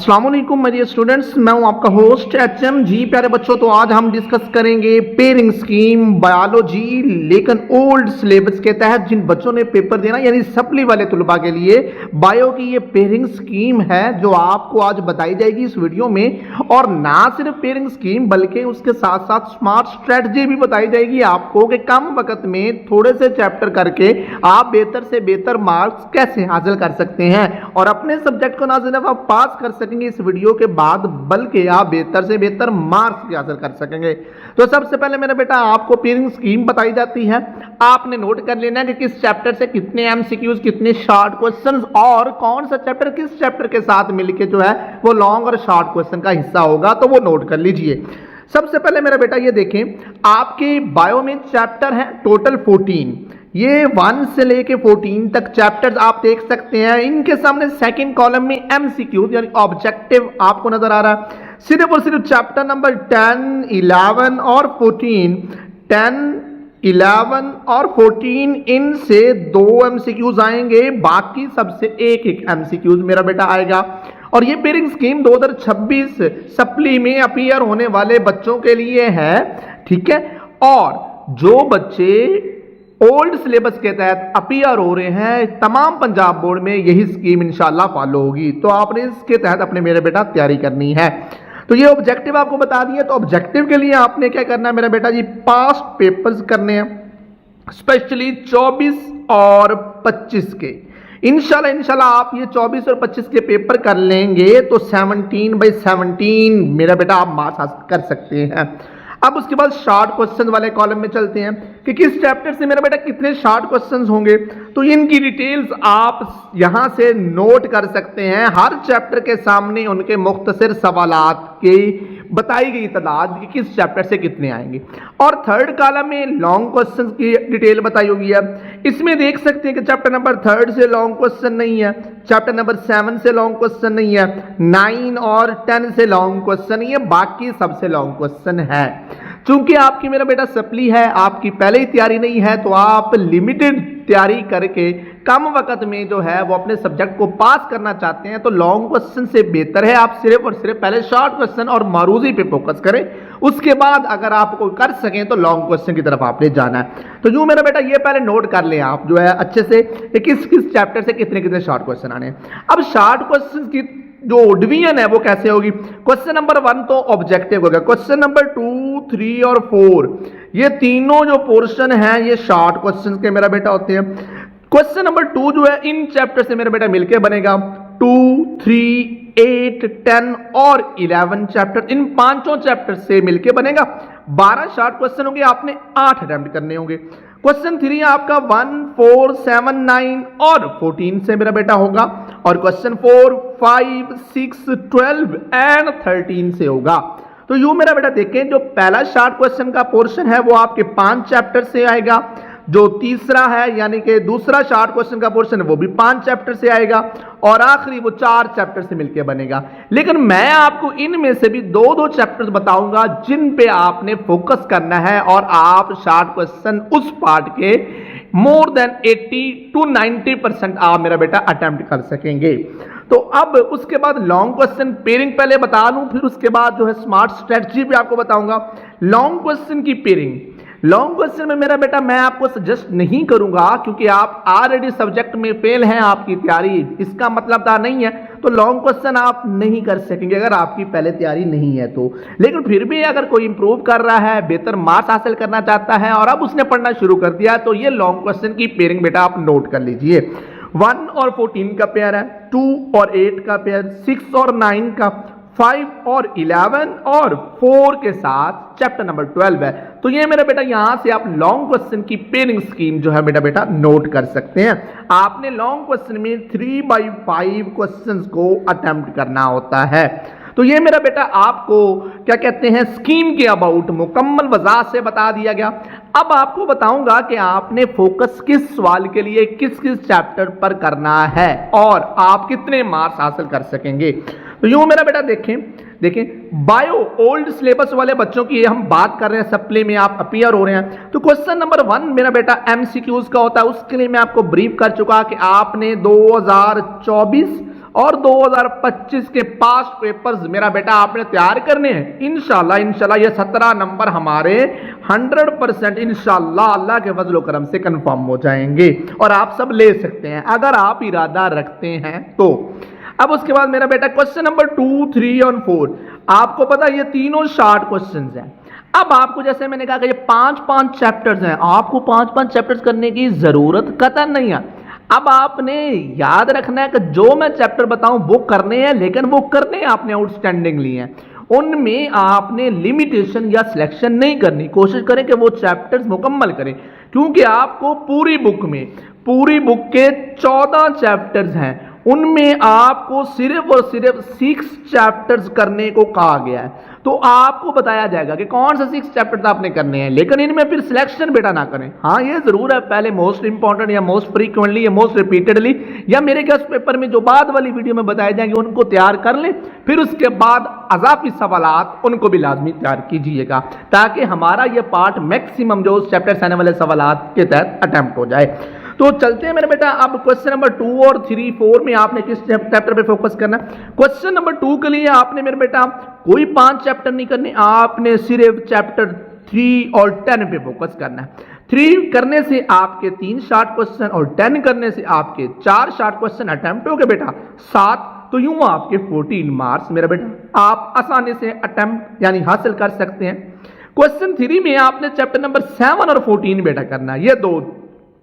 अस्सलाम वालेकुम मेरे स्टूडेंट्स, मैं हूं आपका होस्ट एचएम जी। प्यारे बच्चों, तो आज हम डिस्कस करेंगे पेयरिंग स्कीम बायोलॉजी, लेकिन ओल्ड सिलेबस के तहत जिन बच्चों ने पेपर देना यानी सप्ली वाले तुलबा के लिए बायो की ये पेयरिंग स्कीम है जो आपको आज बताई जाएगी इस वीडियो में। और ना सिर्फ पेयरिंग स्कीम बल्कि उसके साथ साथ स्मार्ट स्ट्रेटजी भी बताई जाएगी आपको कि कम वक्त में थोड़े से चैप्टर करके आप बेहतर से बेहतर मार्क्स कैसे हासिल कर सकते हैं और अपने सब्जेक्ट को ना सिर्फ आप पास कर सकेंगे इस वीडियो के बाद, बल्कि आप बेहतर से बेहतर मार्क्स भी हासिल कर सकेंगे। तो सबसे पहले मेरा बेटा आपको पेयरिंग स्कीम बताई जाती है। आपने नोट कर लेना है कि किस चैप्टर से कितने एमसीक्यूज, कितने शॉर्ट क्वेश्चंस और कौन सा चैप्टर किस चैप्टर के साथ मिलके जो है वो लॉन्ग और शॉर्ट क्वेश्चन का हिस्सा होगा, तो वो नोट कर लीजिए। सबसे पहले मेरा बेटा ये देखें, आपके बायो में चैप्टर है टोटल 14। ये 1 से लेके 14 तक चैप्टर्स आप देख सकते हैं। इनके सामने सेकंड कॉलम में एमसीक्यू यानी ऑब्जेक्टिव आपको नजर आ रहा है। सिर्फ और सिर्फ चैप्टर नंबर 10, 11 और 14, 10, 11 और 14 इनसे 2 एमसीक्यूज आएंगे, बाकी सबसे एक एक एमसीक्यूज मेरा बेटा आएगा। और ये पेयरिंग स्कीम 2026 सप्ली में अपीयर होने वाले बच्चों के लिए है, ठीक है। और जो बच्चे ओल्ड सिलेबस के तहत अपीयर हो रहे हैं, तमाम पंजाब बोर्ड में यही स्कीम इंशाल्लाह फॉलो होगी, तो आपने इसके तहत अपने मेरे बेटा तैयारी करनी है। तो ये ऑब्जेक्टिव आपको बता दिए। तो ऑब्जेक्टिव के लिए आपने क्या करना है मेरा बेटा जी, पास्ट पेपर्स करने हैं, स्पेशली 24 और 25 के। इंशाल्लाह आप ये 24 और 25 के पेपर कर लेंगे तो 17/17 मेरा बेटा आप मार्क्स हासिल कर सकते हैं। अब उसके बाद शॉर्ट क्वेश्चन वाले कॉलम में चलते हैं कि किस चैप्टर से मेरा बेटा कितने शॉर्ट क्वेश्चंस होंगे। तो इनकी डिटेल्स आप यहां से नोट कर सकते हैं। हर चैप्टर के सामने उनके मुख्तसर सवालात की बताई गई तादाद कि किस चैप्टर से कितने आएंगे। और थर्ड कॉलम में लॉन्ग क्वेश्चंस की डिटेल बताई होगी है। इसमें देख सकते हैं कि चैप्टर नंबर 3 से लॉन्ग क्वेश्चन नहीं है, चैप्टर नंबर 7 से लॉन्ग क्वेश्चन नहीं है, 9 और 10 से लॉन्ग क्वेश्चन नहीं है, बाकी सबसे लॉन्ग क्वेश्चन है। चूंकि आपकी मेरा बेटा सप्ली है, आपकी पहले ही तैयारी नहीं है, तो आप लिमिटेड तैयारी करके कम वक्त में जो है वो अपने सब्जेक्ट को पास करना चाहते हैं, तो लॉन्ग क्वेश्चन से बेहतर है आप सिर्फ और सिर्फ पहले शॉर्ट क्वेश्चन और मारूजी पे फोकस करें। उसके बाद अगर आप कोई कर सकें तो लॉन्ग क्वेश्चन की तरफ आपने जाना है। तो यूं मेरा बेटा ये पहले नोट कर लें आप जो है अच्छे से किस किस चैप्टर से कितने कितने शॉर्ट क्वेश्चन आने हैं। अब शॉर्ट क्वेश्चन की जो डिवीजन है वो कैसे होगी। क्वेश्चन नंबर 1 तो ऑब्जेक्टिव हो गया, क्वेश्चन नंबर 2, 3 और 4 ये तीनों जो पोर्शन है ये शॉर्ट क्वेश्चन के मेरा बेटा होते हैं। क्वेश्चन नंबर 2 जो है इन चैप्टर से मेरा बेटा मिलके बनेगा। 2, 3, 8, 10 और 11 चैप्टर, इन पांचों चैप्टर से मिलके बनेगा। 12 शॉर्ट क्वेश्चन होंगे, आपने 8 अटेम्प्ट करने होंगे। क्वेश्चन 3 आपका 1, 4, 7, 9 और 14 से मेरा बेटा होगा। और क्वेश्चन 4, 5, 6, 12 एंड 13 से होगा। तो यूं मेरा बेटा देखें, जो पहला शॉर्ट क्वेश्चन का पोर्शन है वो आपके 5 चैप्टर से आएगा। जो तीसरा है यानी कि दूसरा शॉर्ट क्वेश्चन का पोर्शन है वो भी 5 चैप्टर से आएगा। और आखिरी वो 4 चैप्टर से मिलकर बनेगा। लेकिन मैं आपको इनमें से भी 2-2 चैप्टर्स बताऊंगा जिन पे आपने फोकस करना है और आप शॉर्ट क्वेश्चन उस पार्ट के मोर देन 80 to 90% आप मेरा बेटा अटेम्प्ट कर सकेंगे। तो अब उसके बाद लॉन्ग क्वेश्चन पेयरिंग पहले बता लूं, फिर उसके बाद जो है स्मार्ट स्ट्रेटजी भी आपको बताऊंगा। लॉन्ग क्वेश्चन की पेयरिंग, लॉन्ग क्वेश्चन में मेरा बेटा मैं आपको सजेस्ट नहीं करूंगा क्योंकि आप ऑलरेडी सब्जेक्ट में फेल हैं, आपकी तैयारी इसका मतलब नहीं है, तो लॉन्ग क्वेश्चन आप नहीं कर सकेंगे अगर आपकी पहले तैयारी नहीं है तो। लेकिन फिर भी अगर कोई इंप्रूव कर रहा है, बेहतर मार्क्स हासिल करना चाहता है और अब उसने पढ़ना शुरू कर दिया, तो ये लॉन्ग क्वेश्चन की पेयरिंग बेटा आप नोट कर लीजिए। 1 और 14 का पेयर है, 2 और 8 का पेयर, 6 और 9 का, 5 और 11 और 4 के साथ चैप्टर नंबर 12 है। तो ये मेरा बेटा यहां से आप लॉन्ग क्वेश्चन की पेयरिंग स्कीम जो है बेटा नोट कर सकते हैं। आपने लॉन्ग क्वेश्चन में 3/5 क्वेश्चंस को अटेम्प्ट करना होता है। तो ये मेरा बेटा आपको क्या कहते हैं स्कीम के अबाउट मुकम्मल वजाहत से बता दिया गया। अब आपको बताऊंगा कि आपने फोकस किस सवाल के लिए किस किस चैप्टर पर करना है और आप कितने मार्क्स हासिल कर सकेंगे। तो यूं मेरा बेटा देखें बायो ओल्ड सिलेबस वाले बच्चों की हम बात कर रहे हैं, सप्ली में आप अपीयर हो रहे हैं। तो क्वेश्चन नंबर 1 मेरा बेटा एमसीक्यूज का होता है, उसके लिए मैं आपको ब्रीफ कर चुका कि आपने 2024 और 2025 के पास्ट पेपर्स मेरा बेटा आपने तैयार करने हैं। इंशाल्लाह ये 17 नंबर हमारे 100% इंशाल्लाह अल्लाह के फजल करम से कंफर्म हो जाएंगे और आप सब ले सकते हैं अगर आप इरादा रखते हैं तो। अब उसके बाद मेरा बेटा क्वेश्चन नंबर 2, 3 और 4, आपको पता है ये तीनों शॉर्ट क्वेश्चन हैं। अब आपको जैसे मैंने कहा कि ये 5-5 चैप्टर्स हैं, आपको 5-5 चैप्टर्स करने की जरूरत कतई नहीं है। अब आपने याद रखना है कि जो मैं चैप्टर बताऊं वो करने हैं, लेकिन वो करने आपने आउटस्टैंडिंगली हैं, उनमें आपने लिमिटेशन या सिलेक्शन नहीं करनी। कोशिश करें कि वो चैप्टर्स मुकम्मल करें, क्योंकि आपको पूरी बुक के 14 चैप्टर्स हैं, उनमें आपको सिर्फ और सिर्फ 6 चैप्टर्स करने को कहा गया है। तो आपको बताया जाएगा कि कौन सा 6 चैप्टर्स आपने करने हैं, लेकिन इनमें फिर सिलेक्शन बेटा ना करें। हाँ ये जरूर है, पहले मोस्ट इंपॉर्टेंट या मोस्ट फ्रीक्वेंटली या मोस्ट रिपीटेडली या मेरे गेस्ट पेपर में जो बाद वाली वीडियो में बताए जाएंगे उनको तैयार कर लें, फिर उसके बाद अजाफी सवालात उनको भी लाजमी तैयार कीजिएगा, ताकि हमारा ये पार्ट मैक्सिमम जो उस चैप्टर से आने वाले सवालात के तहत अटेम्प्ट हो जाए। तो चलते हैं मेरे बेटा। अब क्वेश्चन नंबर 2 और 3, 4 में आपने किस चैप्टर पे फोकस करना है? क्वेश्चन नंबर 2 के लिए आपने मेरे बेटा कोई 5 चैप्टर नहीं करने, आपने सिर्फ चैप्टर 3 और 10 पे फोकस करना है। 3 करने से आपके 3 शॉर्ट क्वेश्चन और 10 करने से आपके 4 शॉर्ट क्वेश्चन अटेम्प्ट हो गए बेटा, 7, तो यूं आपके 14 मार्क्स मेरा बेटा आप आसानी से अटेम्प्ट यानी हासिल कर सकते हैं। क्वेश्चन 3 में आपने चैप्टर नंबर 7 और 14 बेटा करना है। ये 2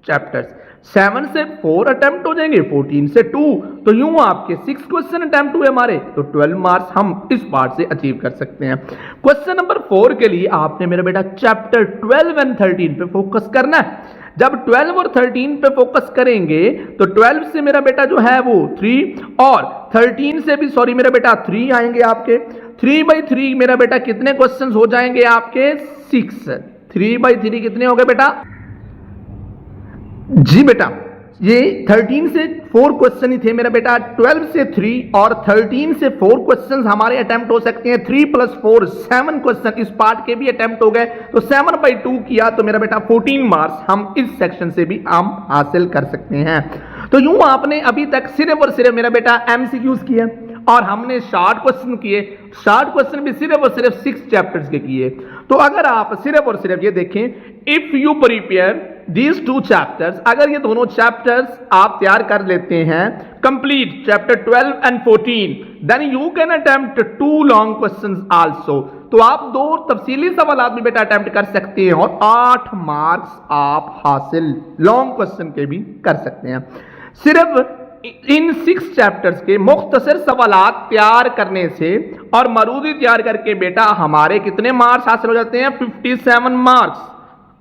चैप्टर्स 7 से 4 अटेम्प्ट हो जाएंगे, 14 से 2, तो यूं आपके 6 क्वेश्चन अटेम्प्ट हुए हमारे, तो 12 मार्क्स हम इस पार्ट से अचीव कर सकते हैं। क्वेश्चन नंबर 4 के लिए आपने मेरे बेटा चैप्टर 12 एंड 13 पे फोकस करना है। जब 12 और 13 पे फोकस करेंगे तो 12 से मेरा बेटा जो है वो 3 और 13 से भी मेरा बेटा 3 आएंगे आपके। 3/3 मेरा बेटा कितने क्वेश्चन हो जाएंगे आपके? 6। 3/3 कितने हो गए बेटा? जी बेटा ये 13 से 4 क्वेश्चन ही थे मेरा बेटा, 12 से 3 और 13 से 4 क्वेश्चंस हमारे अटेम्प्ट हो सकते हैं। 3 + 4 7 क्वेश्चन इस पार्ट के भी अटेम्प्ट हो गए, तो 7/2 किया तो मेरा बेटा 14 मार्क्स हम इस सेक्शन से भी हम हासिल कर सकते हैं। तो यूं आपने अभी तक सिर्फ और सिर्फ मेरा बेटा MCQs किए और हमने शॉर्ट क्वेश्चन किए, शॉर्ट क्वेश्चन भी सिर्फ और सिर्फ 6 चैप्टर्स के किए। तो अगर आप सिर्फ और सिर्फ ये देखें, if you prepare these 2 chapters, अगर ये दोनों चैप्टर्स आप तैयार कर लेते हैं complete chapter 12 and 14, then you can attempt 2 long questions also. तो आप 2 तफसीली सवाल भी बेटा अटेम्प्ट कर सकते हैं और 8 मार्क्स आप हासिल लॉन्ग क्वेश्चन के भी कर सकते हैं। सिर्फ इन 6 चैप्टर्स के मुख्तसर सवालात तैयार करने से और मरूदी तैयार करके बेटा हमारे कितने मार्क्स हासिल हो जाते हैं? 57 मार्क्स।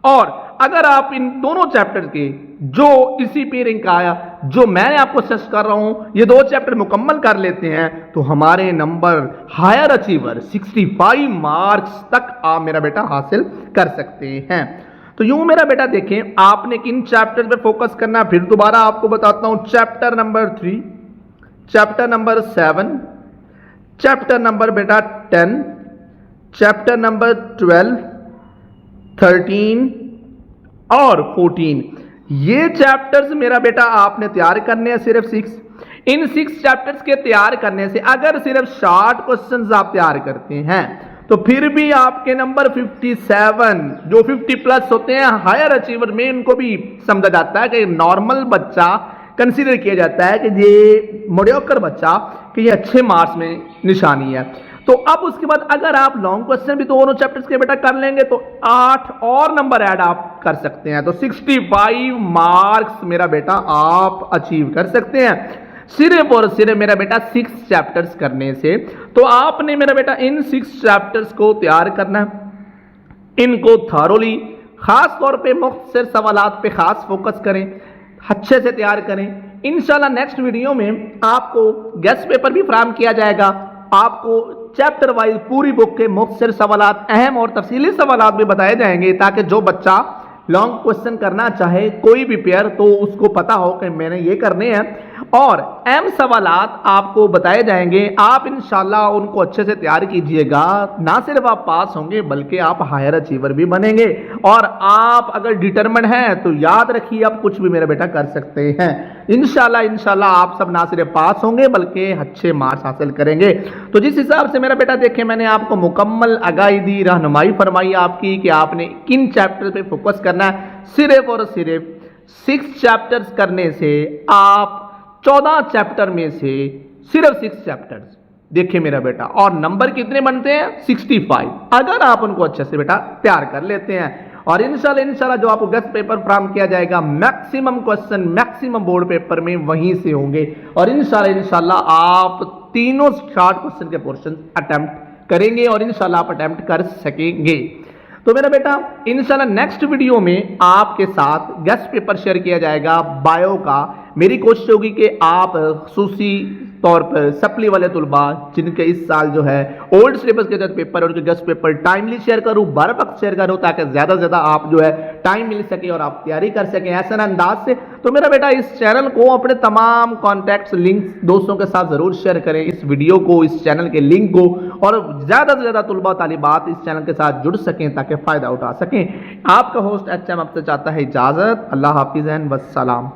और अगर आप इन दोनों चैप्टर के जो इसी पेयरिंग का आया जो मैं आपको सजेस्ट कर रहा हूं, ये 2 चैप्टर मुकम्मल कर लेते हैं तो हमारे नंबर हायर अचीवर 65 मार्क्स तक आप मेरा बेटा हासिल कर सकते हैं। तो यूं मेरा बेटा देखें आपने किन चैप्टर पे फोकस करना, फिर दोबारा आपको बताता हूं। Chapter number 3, chapter number 7, chapter number बेटा 10, चैप्टर नंबर 12, 13 और 14, ये चैप्टर्स मेरा बेटा आपने तैयार करने हैं सिर्फ 6। इन 6 चैप्टर्स के तैयार करने से अगर सिर्फ शॉर्ट क्वेश्चंस आप तैयार करते हैं तो फिर भी आपके नंबर 57 जो 50+ होते हैं हायर अचीवर में, इनको भी समझा जाता है कि नॉर्मल बच्चा कंसीडर किया जाता है कि ये मीडियोकर बच्चा कि ये अच्छे मार्क्स में निशानी है। तो अब उसके बाद अगर आप लॉन्ग क्वेश्चन भी दोनों चैप्टर्स के बेटा कर लेंगे तो 8 और नंबर ऐड आप कर सकते हैं, तो 65 मार्क्स मेरा बेटा आप अचीव कर सकते हैं सिर्फ और सिर्फ मेरा बेटा 6 चैप्टर्स करने से। तो आपने मेरा बेटा इन 6 चैप्टर्स को तैयार करना है, इनको थॉरोली खास तौर पे मुख्तसर सवालात पे खास फोकस करें, अच्छे से तैयार करें। इंशाल्लाह नेक्स्ट वीडियो में आपको गेस्ट पेपर भी फराहम किया जाएगा, आपको चैप्टर वाइज पूरी बुक के मुख्तसर सवालात, अहम और तफसीली सवालात भी बताए जाएंगे, ताकि जो बच्चा लॉन्ग क्वेश्चन करना चाहे कोई भी पेयर तो उसको पता हो कि मैंने ये करने हैं और अहम सवालात आपको बताए जाएंगे। आप इंशाल्लाह उनको अच्छे से तैयार कीजिएगा, ना सिर्फ आप पास होंगे बल्कि आप हायर अचीवर भी बनेंगे। और आप अगर डिटरमिन हैं तो याद रखिए आप कुछ भी मेरा बेटा कर सकते हैं। इंशाल्लाह आप सब ना सिर्फ पास होंगे बल्कि अच्छे मार्क्स हासिल करेंगे। तो जिस हिसाब से मेरा बेटा देखें, मैंने आपको मुकम्मल आगाही दी, रहनुमाई फरमाई आपकी कि आपने किन चैप्टर पे फोकस करना है। सिर्फ और सिर्फ 6 चैप्टर्स करने से आप 14 चैप्टर में से सिर्फ 6 चैप्टर्स देखिए मेरा बेटा, और नंबर कितने बनते हैं 65, अगर आप उनको अच्छे से बेटा तैयार कर लेते हैं। और इंशाल्लाह जो आपको गेस्ट पेपर फ्राहम किया जाएगा, maximum question maximum board paper में वहीं से होंगे। और इंशाल्लाह आप तीनों शॉर्ट क्वेश्चन के पोर्शन अटेम्प्ट करेंगे और इंशाल्लाह आप अटेम्प्ट कर सकेंगे। तो मेरा बेटा इंशाल्लाह नेक्स्ट वीडियो में आपके साथ गेस्ट पेपर शेयर किया जाएगा बायो का। मेरी कोशिश होगी कि आप खसूसी तौर पर सप्ली वाले तुलबा जिनके इस साल जो है ओल्ड सिलेबस के जो पेपर और उनके गेस्ट पेपर टाइमली शेयर करूं, बर वक्त शेयर करूं, ताकि ज्यादा से ज्यादा आप जो है टाइम मिल सके और आप तैयारी कर सकें ऐसा अंदाज से। तो मेरा बेटा इस चैनल को अपने तमाम कॉन्टैक्ट्स लिंक्स दोस्तों के साथ जरूर शेयर करें, इस वीडियो को, इस चैनल के लिंक को, और ज्यादा से ज्यादा तुलबा तालिबात इस चैनल के साथ जुड़ सकें ताकि फायदा उठा सकें। आपका होस्ट HM आपसे चाहता है इजाजत। अल्लाह हाफिज़ एंड वस्सलाम।